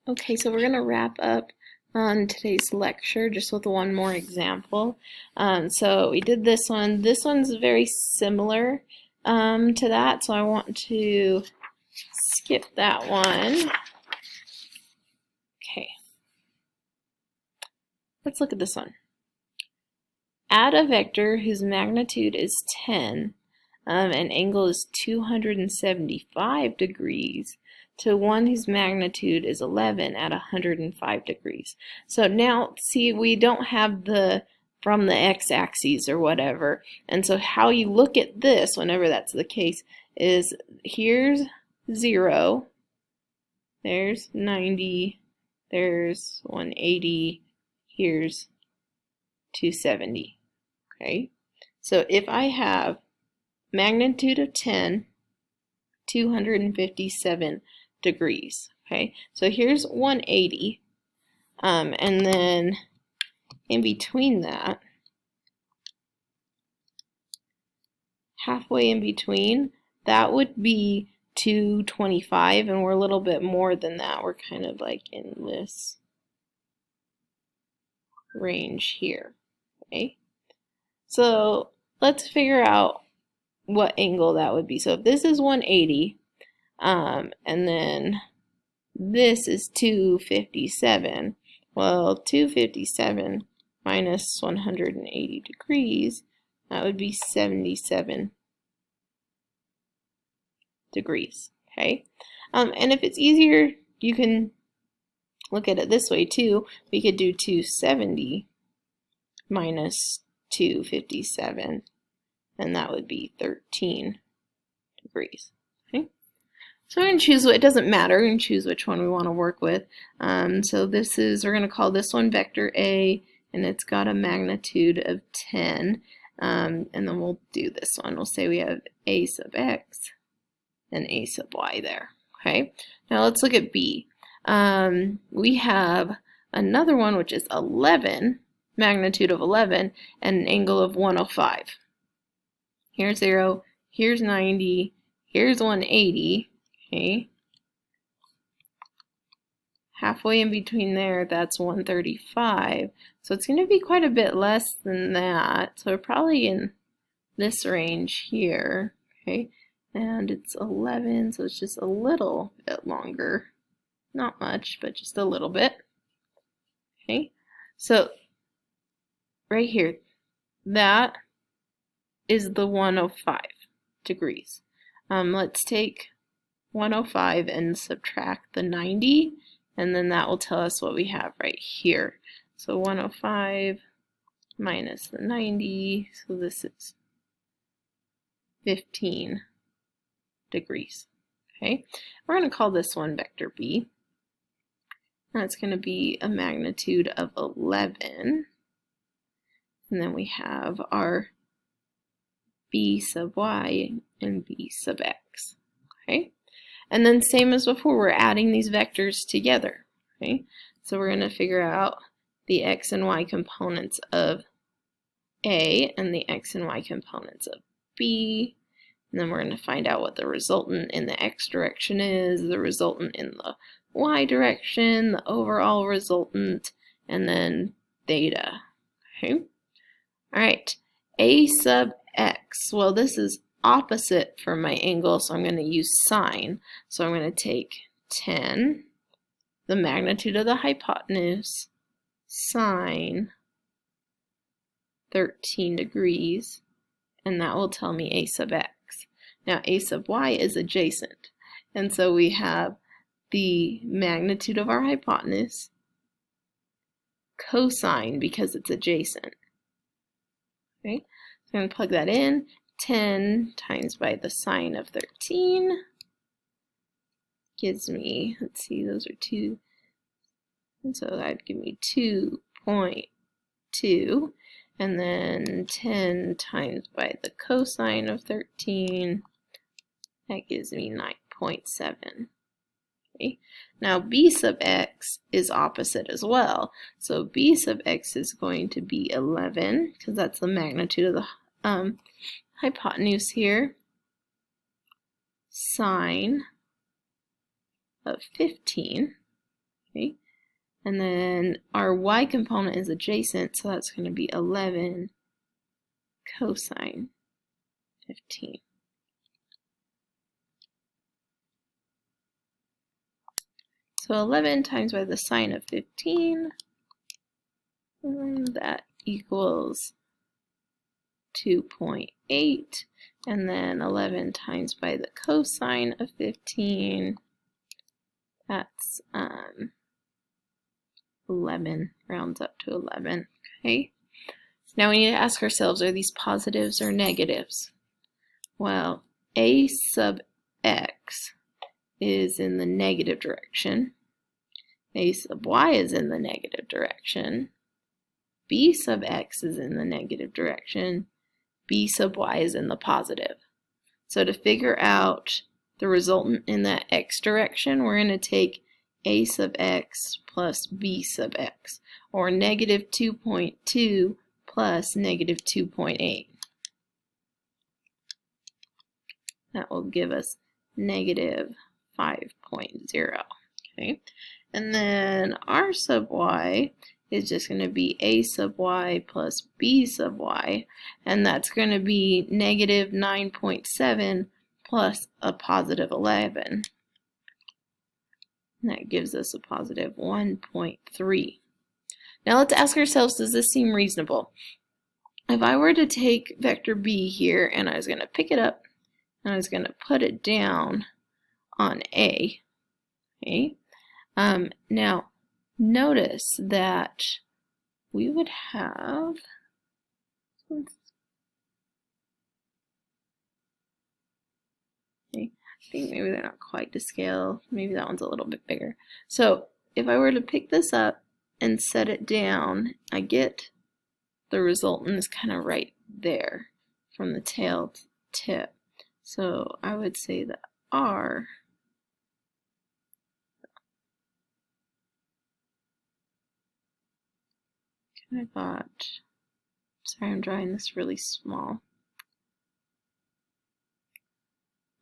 Okay, so we're going to wrap up on today's lecture just with one more example. So we did this one. This one's very similar to that, so I want to skip that one. Okay, let's look at this one. Add a vector whose magnitude is 10 and angle is 275 degrees to one whose magnitude is 11 at 105 degrees. So now, see, we don't have the from the x-axis or whatever, and so how you look at this whenever that's the case is here's 0, there's 90, there's 180, here's 270. Okay, so if I have magnitude of 10, 257 degrees. Okay, so here's 180, and then in between that, halfway in between, that would be 225, and we're a little bit more than that. We're kind of like in this range here. Okay, so let's figure out what angle that would be. So if this is 180, and then this is 257, well, 257 minus 180 degrees, that would be 77 degrees, okay? And if it's easier, you can look at it this way too. We could do 270 minus 257, and that would be 13 degrees. Okay, so we're going to choose, it doesn't matter, we're going to choose which one we want to work with. So this is, we're going to call this one vector A, and it's got a magnitude of 10. And then we'll do this one. We'll say we have A sub x and A sub y there. Okay, now let's look at B. We have another one which is 11, magnitude of 11, and an angle of 105. Here's 0, here's 90, here's 180, okay. Halfway in between there, that's 135. So it's going to be quite a bit less than that. So we're probably in this range here, okay. And it's 11, so it's just a little bit longer. Not much, but just a little bit. Okay, so right here, that is the 105 degrees. Let's take 105 and subtract the 90, and then that will tell us what we have right here. So 105 minus the 90, so this is 15 degrees. Okay, we're going to call this one vector B. That's going to be a magnitude of 11. And then we have our B sub y and B sub x. Okay, and then same as before, we're adding these vectors together. Okay, so we're going to figure out the x and y components of A and the x and y components of B. And then we're going to find out what the resultant in the x direction is, the resultant in the y direction, the overall resultant, and then theta. Okay. All right. A sub x. Well, this is opposite from my angle, so I'm going to use sine. So I'm going to take 10, the magnitude of the hypotenuse, sine 13 degrees, and that will tell me A sub x. Now A sub y is adjacent, and so we have the magnitude of our hypotenuse, cosine because it's adjacent. Okay, so I'm going to plug that in. 10 times by the sine of 13 gives me, let's see, those are 2, and so that'd give me 2.2, and then 10 times by the cosine of 13, that gives me 9.7. Okay. Now B sub x is opposite as well, so B sub x is going to be 11, because that's the magnitude of the hypotenuse here, sine of 15, Okay, and then our y component is adjacent, so that's going to be 11 cosine 15. So 11 times by the sine of 15, and that equals 2.8, and then 11 times by the cosine of 15, that's 11, rounds up to 11, okay? Now we need to ask ourselves, are these positives or negatives? Well, a sub x is in the negative direction, a sub y is in the negative direction, b sub x is in the negative direction, b sub y is in the positive. So to figure out the resultant in that x direction, we're going to take a sub x plus b sub x, or negative 2.2 plus negative 2.8. That will give us negative 5.0. Okay, and then r sub y is just going to be a sub y plus b sub y, and that's going to be negative 9.7 plus a positive 11. And that gives us a positive 1.3. Now let's ask ourselves, does this seem reasonable? If I were to take vector b here and I was going to pick it up and I was going to put it down on A, okay? Now notice that we would have, okay, I think maybe they're not quite to scale, maybe that one's a little bit bigger. So if I were to pick this up and set it down, I get the resultant is kind of right there from the tail to tip. So I would say that R I thought, sorry, I'm drawing this really small.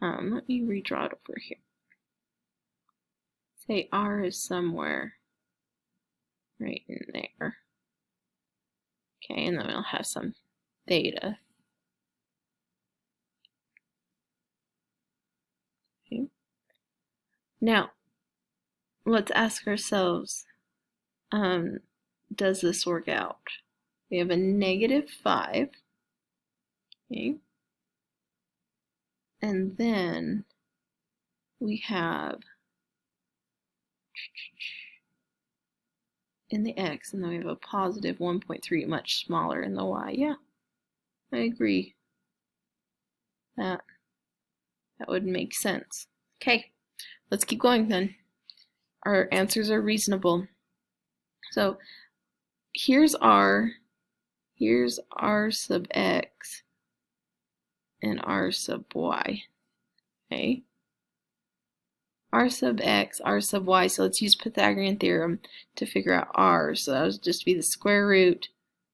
Let me redraw it over here. Say R is somewhere right in there. Okay, and then we'll have some theta. Okay. Now, let's ask ourselves, does this work out? We have a negative 5, okay, and then we have in the x, and then we have a positive 1.3, much smaller in the y. Yeah, I agree. That would make sense. Okay, let's keep going then. Our answers are reasonable. So here's r sub x and r sub y. Okay, r sub x, r sub y, so let's use Pythagorean theorem to figure out r. So that would just be the square root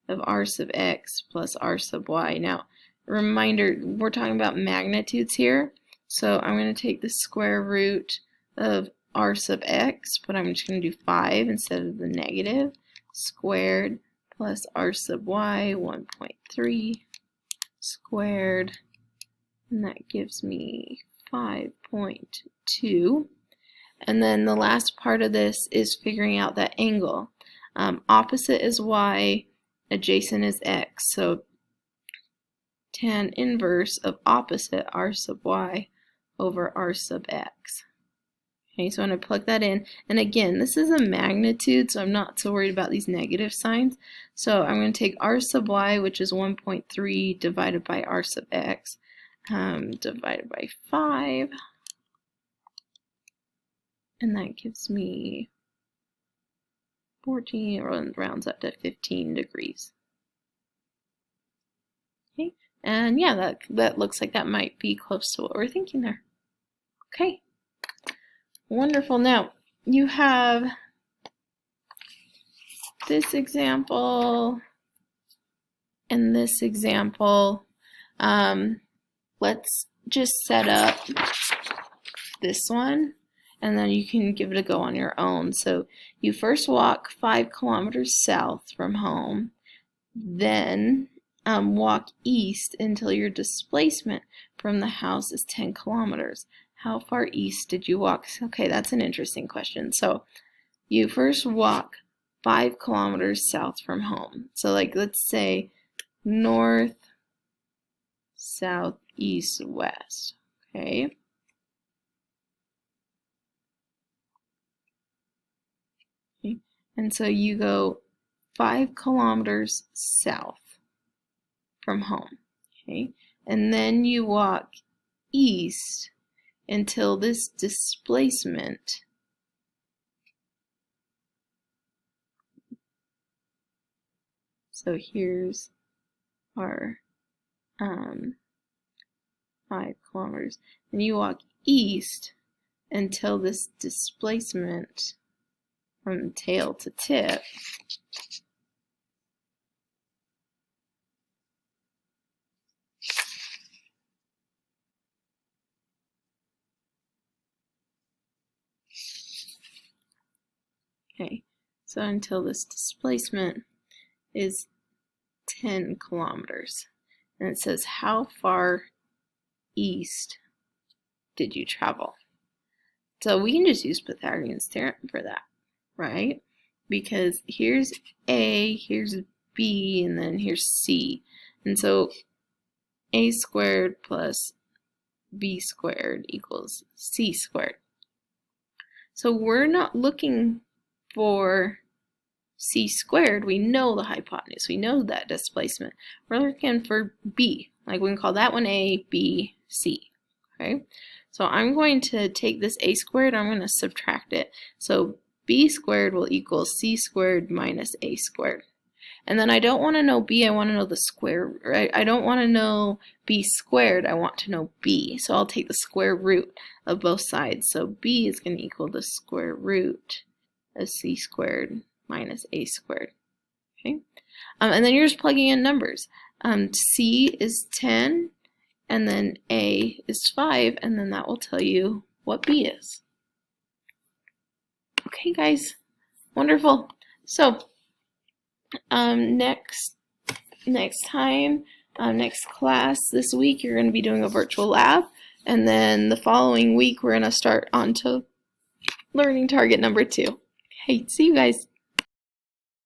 of r sub x plus r sub y. Now, reminder, we're talking about magnitudes here, so I'm going to take the square root of r sub x, but I'm just going to do 5 instead of the negative, squared plus r sub y, 1.3 squared, and that gives me 5.2. And then the last part of this is figuring out that angle. Opposite is y, adjacent is x, so tan inverse of opposite r sub y over r sub x. Okay, so I'm going to plug that in, and again, this is a magnitude, so I'm not so worried about these negative signs. So I'm going to take r sub y, which is 1.3, divided by r sub x, divided by 5, and that gives me 14, or rounds up to 15 degrees. Okay, and yeah, that looks like that might be close to what we're thinking there. Okay. Wonderful. Now, you have this example and this example. Let's just set up this one and then you can give it a go on your own. So you first walk 5 kilometers south from home, then walk east until your displacement from the house is 10 kilometers. How far east did you walk? Okay, that's an interesting question. So you first walk 5 kilometers south from home. So like, let's say north, south, east, west. Okay. And so you go 5 kilometers south from home. Okay. And then you walk east until this displacement so here's our 5 kilometers. And you walk east until this displacement from tail to tip okay, so until this displacement is 10 kilometers. And it says, how far east did you travel? So we can just use Pythagorean's theorem for that, right? Because here's A, here's B, and then here's C. And so A squared plus B squared equals C squared. So we're not looking for C squared. We know the hypotenuse. We know that displacement. We're looking for B. Like we can call that one A, B, C. Okay. So I'm going to take this A squared, I'm going to subtract it. So B squared will equal C squared minus A squared. And then I don't want to know B, I want to know the square, right? I don't want to know B squared, I want to know B. So I'll take the square root of both sides. So B is going to equal the square root of C squared minus A squared. Okay. And then you're just plugging in numbers. C is 10, and then A is 5, and then that will tell you what B is. Okay, guys. Wonderful. So, next time, next class this week, you're going to be doing a virtual lab, and then the following week, we're going to start on to learning target number 2. Okay, see you guys.